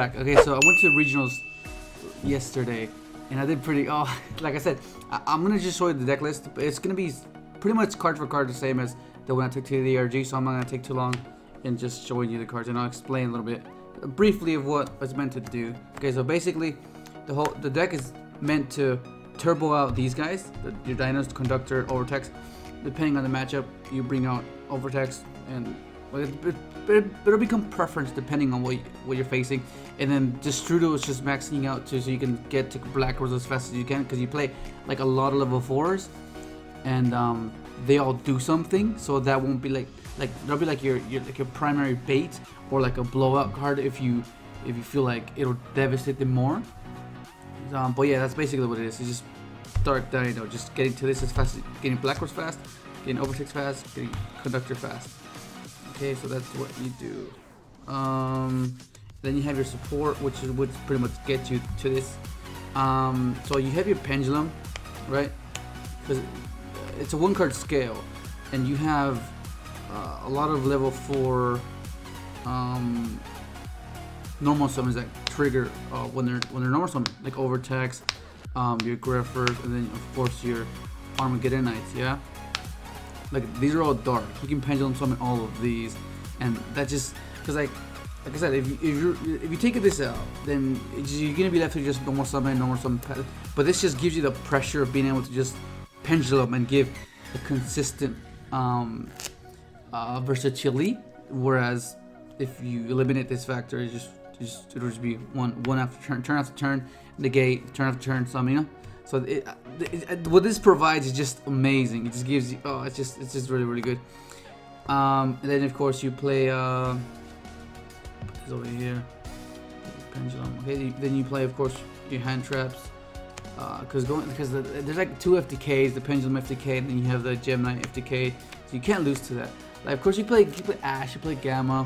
back. Okay, so I went to regionals yesterday, and I did pretty. Oh, like I said, I'm gonna just show you the deck list. It's gonna be pretty much card for card the same as the one I took to the ARG, so I'm not gonna take too long in just showing you the cards, and I'll explain a little bit briefly of what it's meant to do. Okay, so basically, the deck is meant to turbo out these guys, your Dinos, Conductor, Overtext. Depending on the matchup, you bring out Overtext, and it'll become preference depending on what you're facing. And then Destrudo is just maxing out too, so you can get to black rolls as fast as you can, because you play like a lot of level 4s, and they all do something. So that won't be like that'll be like your primary bait, or like a blowout card if you feel like it'll devastate them more. But yeah, that's basically what it is. You just start Dino, just getting to this as fast, getting black rolls fast, getting Overtext fast, getting Conductor fast. Okay, so that's what you do. Then you have your support, which would pretty much get you to this. So you have your pendulum, right? Because it's a 1-card scale, and you have a lot of level 4 normal summons that trigger when they're normal summon, like Overtext, your Griffers, and then of course your Armageddonites. Yeah. Like these are all dark. You can pendulum summon all of these, and that just because like I said, if you take this out, then you're gonna be left with just normal summon. But this just gives you the pressure of being able to just pendulum and give a consistent versatility. Whereas if you eliminate this factor, it'll just be one after turn after turn, negate, turn after turn, summon. You know. So what this provides is just amazing. It just gives you, it's just really good. And then of course you play put this over here, pendulum. Okay, then you play of course your hand traps, because there's like 2 FTKs, the pendulum FTK, and then you have the Gemini FTK, so you can't lose to that. Like of course you play Ash, you play Gamma,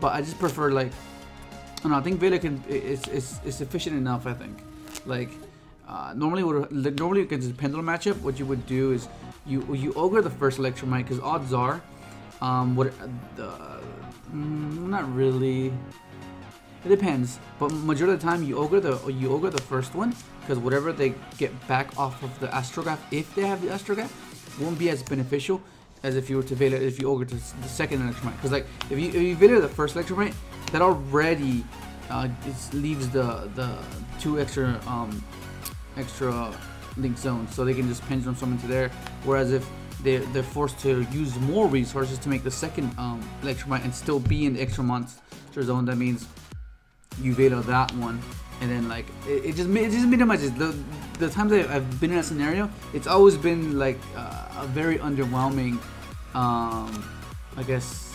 but I just prefer like I don't know. I think Vela is sufficient enough. I think like. Normally against the pendulum matchup, what you would do is you ogre the first Electromite, because odds are, not really. It depends, but majority of the time you ogre the first one, because whatever they get back off of the astrograph, if they have the astrograph, won't be as beneficial as if you were to Vela if you ogre to the second Electromite. Because like if you Vela the first Electromite, that already it leaves the 2 extra link zones, so they can just pendulum summon to there. Whereas if they're forced to use more resources to make the second Electromite and still be in the extra monster zone, that means you Vela that one, and then like it just minimizes the times that I've been in that scenario. It's always been like a very underwhelming, I guess,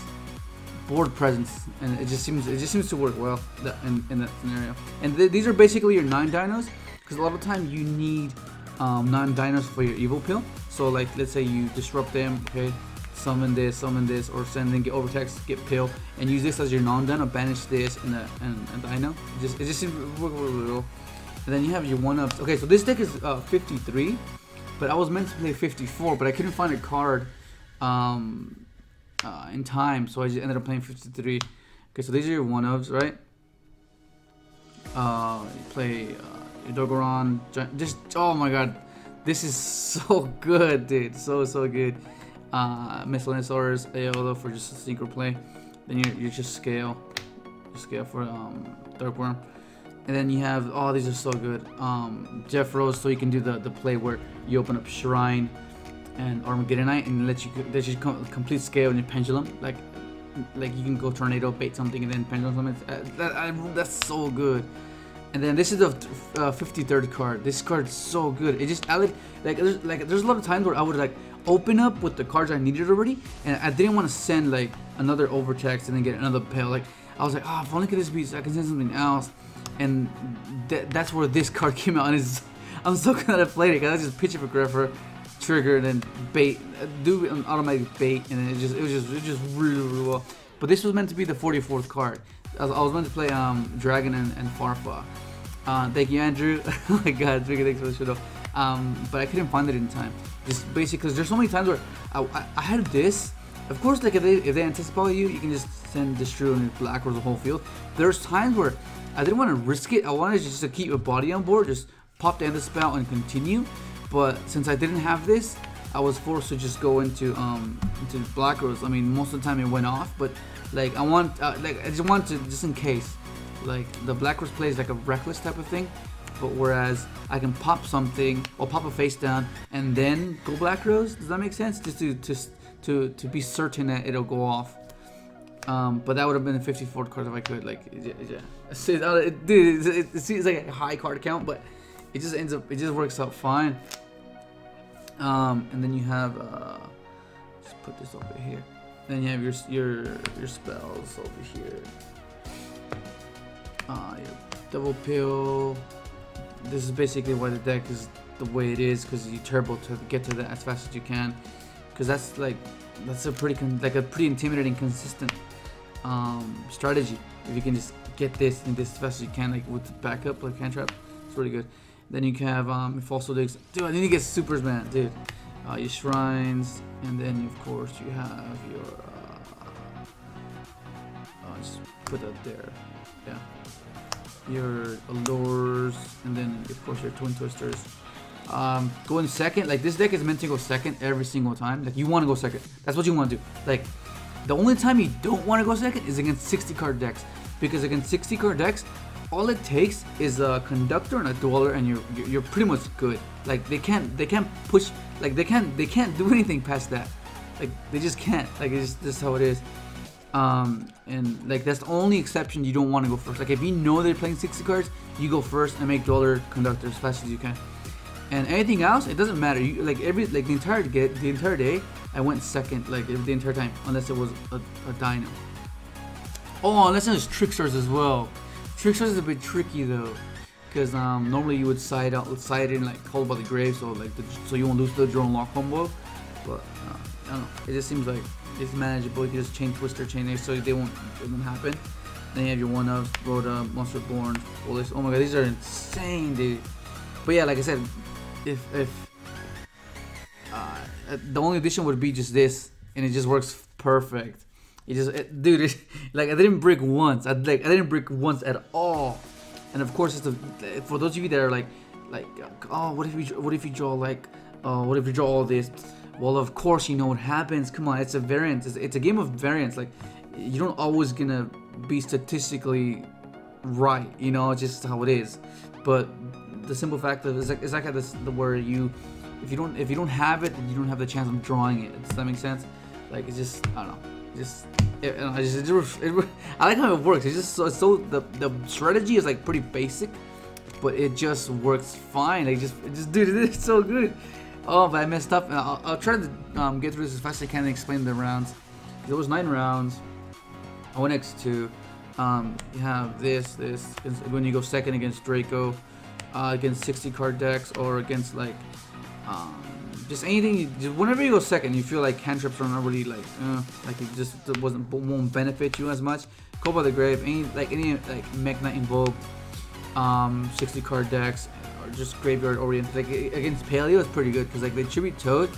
board presence, and it just seems to work well in that scenario. And these are basically your 9 dinos. Because a lot of the time you need 9 dinos for your evil pill. So like let's say you disrupt them, okay, summon this, or send them, get Overtext, get pill, and use this as your non-dino, banish this and dino. It just seems to work really well. And then you have your 1-ups. Okay, so this deck is 53, but I was meant to play 54, but I couldn't find a card in time, so I just ended up playing 53. Okay, so these are your 1-ups, right? You play Dogoron, just oh my god, this is so good, dude, so good. Miscellaneous Aeolo for just a synchro play. Then you just scale for Darkworm, and then you have these are so good. Jeff Rose, so you can do the play where you open up Shrine and Armageddonite and let you complete scale in your pendulum, like you can go Tornado, bait something, and then pendulum something. That's so good. And then this is the 53rd card. This card is so good. It just there's a lot of times where I would like open up with the cards I needed already, and I didn't want to send like another Overtext and then get another pill. Like I was like, if only could this be, so I can send something else. And that's where this card came out. And I'm so glad I played it, because I just pitch up a Griffer, trigger, and then bait, do an automatic bait, and then it was just really well. But this was meant to be the 44th card. I was meant to play Dragon and Farfa. Thank you, Andrew. Oh my god, thanks for the show. But I couldn't find it in time. Just basically, because there's so many times where I had this. Of course, like if they anticipate you can just send Destru and black or the whole field. There's times where I didn't want to risk it. I wanted just to keep a body on board, just pop the end of the spell and continue. But since I didn't have this, I was forced to just go into Black Rose. I mean, most of the time it went off, but like I just want to, just in case, like the Black Rose plays like a reckless type of thing. But whereas I can pop something or pop a face down and then go Black Rose. Does that make sense? Just to be certain that it'll go off. But that would have been a 54 card if I could. Like, yeah. Dude, it seems like a high card count, but it just ends up, it just works out fine. And then you have just put this over here. Then you have your spells over here. Your double pill. This is basically why the deck is the way it is, because you turbo to get to that as fast as you can. Because that's a pretty intimidating, consistent strategy. If you can just get this and this as fast as you can, like with backup, like cantrip, it's really good. Then you can have falso digs. Dude, I need to get supers, man, dude. Your shrines, and then of course you have your. Just put that there. Yeah. Your allures, and then of course your twin twisters. Going second, like this deck is meant to go second every single time. Like you want to go second. That's what you want to do. Like the only time you don't want to go second is against 60 card decks, because against 60 card decks, all it takes is a conductor and a dweller, and you're pretty much good. Like they can't push. Like they can't do anything past that. Like they just can't. Like it's just, this is how it is. And like that's the only exception. You don't want to go first. Like if you know they're playing 60 cards, you go first and make dweller conductor as fast as you can. And anything else, it doesn't matter. You like the entire day, I went second like the entire time, unless it was a Dino. Oh, unless it was tricksters as well. Tricksters is a bit tricky though, because normally you would side in like Called by the Grave, so like so you won't lose the drone lock combo. But I don't know. It just seems like it's manageable. You can just chain twister, chain it, so it won't happen. Then you have your one of Rhoda, Monster Born, Police. Oh my god, these are insane, dude. But yeah, like I said, if the only addition would be just this, and it just works perfect. Dude, like I didn't break once. I didn't break once at all. And of course, it's for those of you that are like, oh, what if you draw like, what if you draw all this? Well, of course you know what happens. Come on, it's a variance. It's a game of variance. Like you don't always gonna be statistically right. You know, it's just how it is. But the simple fact of it's like this where if you don't have it, you don't have the chance of drawing it. Does that make sense? Like it's just, I don't know. I like how it works. It's just so the strategy is like pretty basic, but it just works fine. Like just dude, it's so good. Oh, but I messed up. And I'll try to get through this as fast as I can and explain the rounds. There was 9 rounds. I went x-2. You have this when you go second against Draco, against 60 card decks, or against like just anything. Whenever you go second, you feel like cantrips are not really like it just won't benefit you as much. Called by the Grave, any Mech Knight Invoke, 60 card decks, or just graveyard oriented. Like against Paleo, it's pretty good because like they tribute Toad,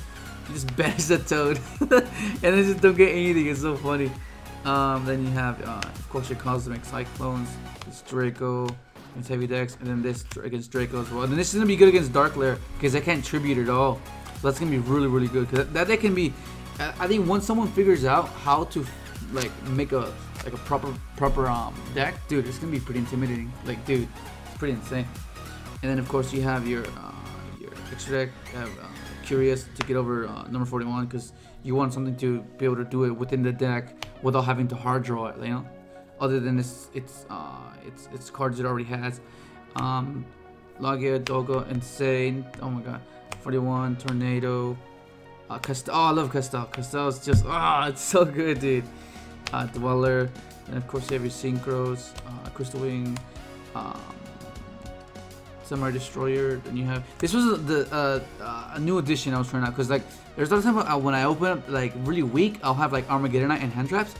you just banish the Toad, and then just don't get anything. It's so funny. Then you have of course your Cosmic Cyclones, it's Draco. Against heavy decks, and then this against Draco as well. And then this is gonna be good against Dark Lair because I can't tribute at all. So that's gonna be really good. Because that deck can be. I think once someone figures out how to like make a proper deck, dude, it's gonna be pretty intimidating. Like, dude, it's pretty insane. And then of course you have your extra deck. You have Curious to get over number 41 because you want something to be able to do it within the deck without having to hard draw it. You know. Other than it's cards it already has. Lagia, Dogo, Insane. Oh my god. 41, Tornado. Castel. Oh, I love Castel. Castel is just, it's so good, dude. Dweller. And of course you have your Synchros. Crystal Wing. Samurai Destroyer. Then you have, this was a new addition I was trying out. Because like, there's a lot of times when I open up like really weak, I'll have like Armageddon Knight and hand traps.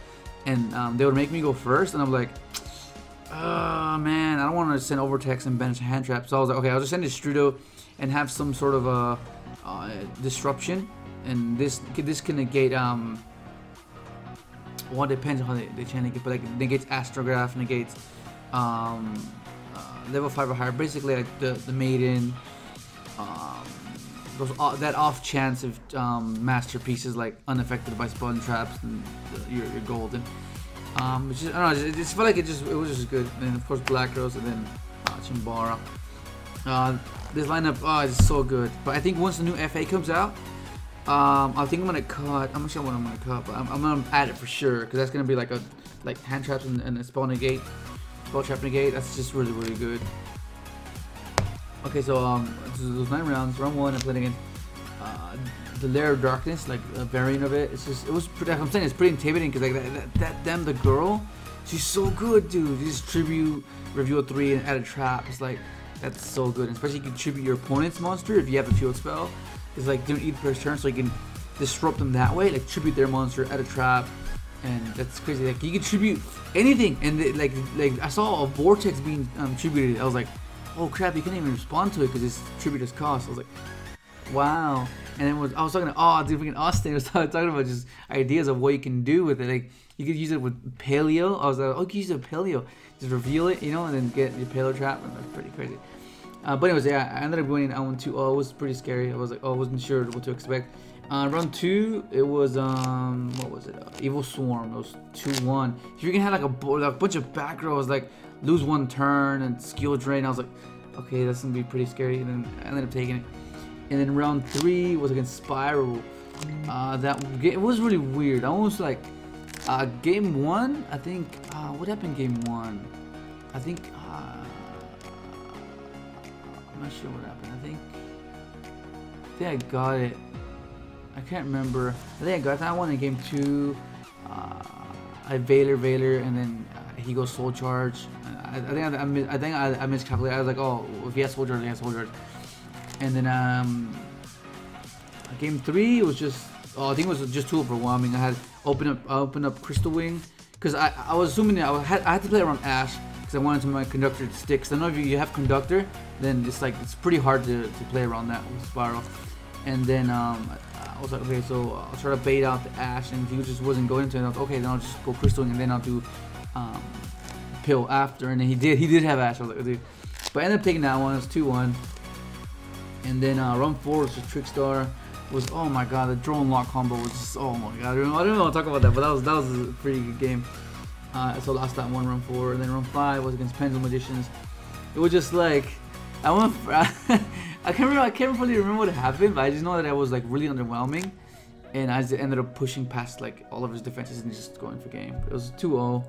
And they would make me go first, and I'm like, oh man, I don't want to send Overtext and banish hand trap. So I was like, okay, I'll just send Strudo and have some sort of a disruption, and this can negate well, it depends on how they try to negate, but like negates Astrograph, negates level 5 or higher. Basically, like the maiden, that off chance of masterpieces like unaffected by spawn traps, and you're golden. Which is, I don't know, it just felt like it was just good. And then of course Black Rose, and then Chimbara. This lineup is so good. But I think once the new FA comes out, I think I'm gonna cut. I'm not sure what I'm gonna cut, but I'm gonna add it for sure, because that's gonna be like hand traps and a spell negate, spell trap negate. That's just really good. Okay, so those 9 rounds. Round 1, I played against the Lair of Darkness, like a variant of it. I'm saying it's pretty intimidating, because like the girl, she's so good, dude. You just tribute, reveal 3, and add a trap. It's like, that's so good. And especially you can tribute your opponent's monster if you have a field spell. It's like doing each player's turn, so you can disrupt them that way. Like tribute their monster, add a trap, and that's crazy. Like you can tribute anything, and like I saw a vortex being tributed. I was like, oh crap, you can't even respond to it because it's tribute cost. I was like, wow. And then I was talking to freaking Austin was talking about just ideas of what you can do with it. Like you could use it with paleo. I was like, oh, you can use it with paleo. Just reveal it, and then get your paleo trap, and that's pretty crazy. But anyways, yeah, I ended up winning. I won 2-0. It was pretty scary. I was like, I wasn't sure what to expect. Round 2, it was what was it? Evil Swarm. It was 2-1. If you can have like a bunch of back rows, like lose 1 turn and skill drain. I was like, okay, that's gonna be pretty scary. And then I ended up taking it. And then round 3 was against Spiral. It was really weird. I almost like game 1. I think what happened game 1? I think I'm not sure what happened. I think I got it. I can't remember. I think I got that one in game 2. I Veiler, and then he goes Soul Charge. I think I miscalculated. I was like, oh, if he has Soul Charge, he has Soul Charge. And then game 3 was just, I think it was just too overwhelming. I had open up Crystal Wing, because I was assuming that I had to play around Ash, because I wanted my Conductor to stick. Because I know if you have Conductor, then it's pretty hard to play around that with Spiral. And then I was like, okay, so I'll try to bait out the Ash, and he just wasn't going to. And I was like, okay, then I'll just go Crystal Wing, and then I'll do Pill after. And then he did have Ash. I was like, dude. But I ended up taking that one. It was 2-1. And then round 4 was just Trickstar. Was, oh my god, the drone lock combo was just, oh my god. I don't know how to talk about that, but that was a pretty good game. So I lost that one, round 4. And then round 5 was against Pendulum Magicians. It was just like, I can't really remember what happened, but I just know that it was like really underwhelming. And I just ended up pushing past like all of his defenses and just going for game. It was 2-0.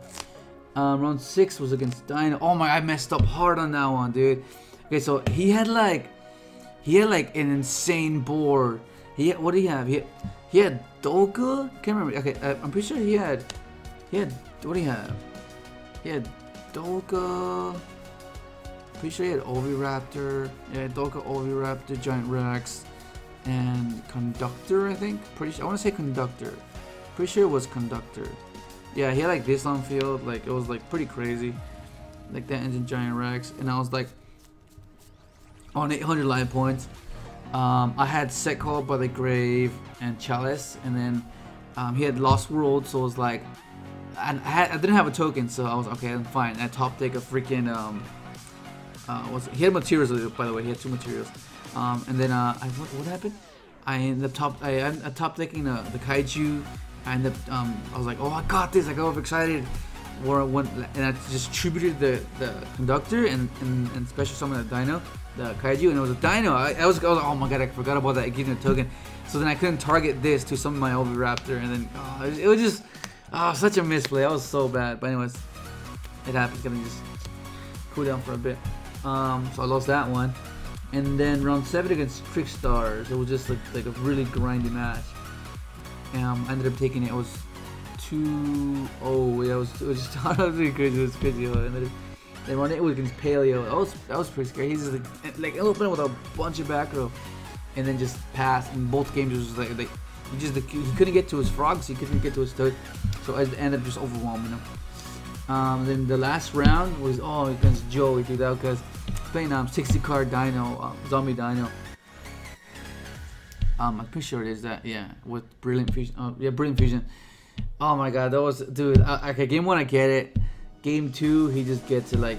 Round 6 was against Dino. Oh my, I messed up hard on that one, dude. Okay, so he had like an insane board. What did he have? He had Dolka? Can't remember. Okay, I'm pretty sure he had what do you have? He had Dolka. Pretty sure he had Oviraptor. Yeah, Dolka, Oviraptor, Giant Rex, and Conductor, I think. Pretty sure. I want to say Conductor. Pretty sure it was Conductor. Yeah, he had like this on field. Like it was like pretty crazy. Like that engine Giant Rex, and I was like on 800 life points. I had Set Call by the Grave and Chalice, and then he had Lost World, so it was like I didn't have a token, so I was okay. I'm fine. I top deck a freaking he had materials, by the way. He had 2 materials. And then what happened? I ended up top decking the Kaiju. I ended up I was like, oh, I got this. I got excited. And I just tributed the Conductor and special summon the Dino, the Kaiju, and it was a Dino. I was like, oh my god, I forgot about that. I gave him a token, so then I couldn't target this to summon my Oviraptor, and then it was just such a misplay. I was so bad, but anyways, it happened. Gonna just cool down for a bit. So I lost that one, and then round 7 against Trickstars, it was just like a really grindy match. I ended up taking it. It was 2-0. Yeah, it was just really crazy. It was crazy. Then run it against Paleo. That was pretty scary. He's just like open with a bunch of back row, and then just pass. In both games, it was just like he couldn't get to his frogs. He couldn't get to his toad. So I ended up just overwhelming him. Then the last round was against Joey, dude. That because playing 60 card Dino, zombie Dino. I'm pretty sure it is that, yeah, with Brilliant Fusion. Yeah, Brilliant Fusion. Oh my god, that was, dude. Okay, game 1 I get it. game 2, he just gets to like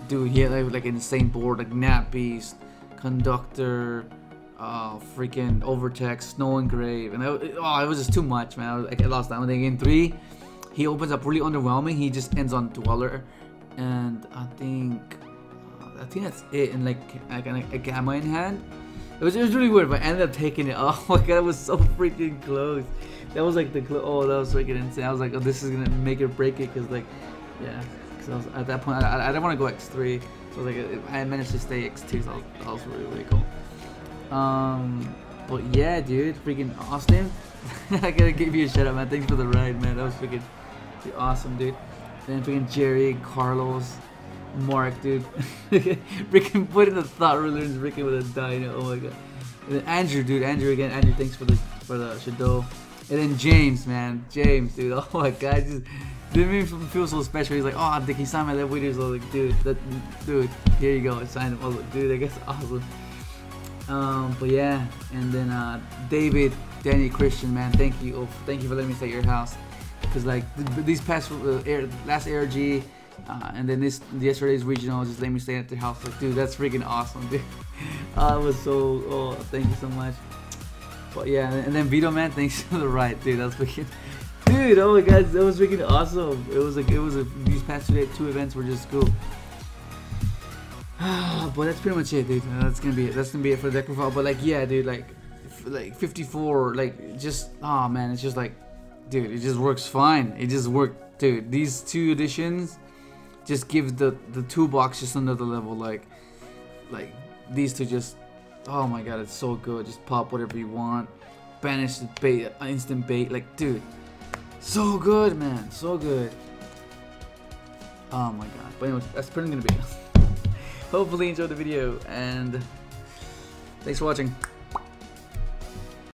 do like an insane board, like Nap Beast, Conductor, freaking Overtext, Snow Engrave, and it was just too much, man. I lost that one. Then game 3, he opens up really underwhelming. He just ends on Dweller, and I think that's it. And like a Gamma in hand. It was really weird, but I ended up taking it. Oh my god, it was so freaking close. That was like that was freaking insane. I was like, oh, this is gonna make it or break it, cause like, yeah, cause at that point I didn't want to go x3, so like I managed to stay x2, so that was really cool. But yeah, dude, freaking Austin, I gotta give you a shout out, man. Thanks for the ride, man. That was freaking awesome, dude. Then freaking Jerry, Carlos, Mark, dude, freaking putting the thought rulers, freaking with a Dino. Oh my god. And then Andrew, dude, Andrew, thanks for the Shadow. And then James, man, James, dude. Oh my god, just didn't make me feel so special. He's like, oh, I think he signed my left videos. I was like, dude, here you go. I signed him. I was like, dude, I guess awesome. But yeah, and then David, Danny, Christian, man, thank you for letting me stay at your house. Cause like these past last ARG. And then yesterday's regional just let me stay at the house. Like, dude, that's freaking awesome, dude. I was so, thank you so much. But yeah, and then Vito, man, thanks for the ride, dude. That was freaking, dude. Oh my god, that was freaking awesome. It was these past two events were just cool. But that's pretty much it, dude. That's gonna be it for the deck profile. But like, yeah, dude, like 54, like just, oh man, it's just like, dude, it just works fine. It just worked, dude. These 2 editions just give the toolbox just another level. Like these 2 just, oh my god, it's so good. Just pop whatever you want, banish the bait, instant bait. Like, dude, so good, man, so good. Oh my god. But anyway, that's pretty gonna be it. Hopefully you enjoyed the video, and thanks for watching.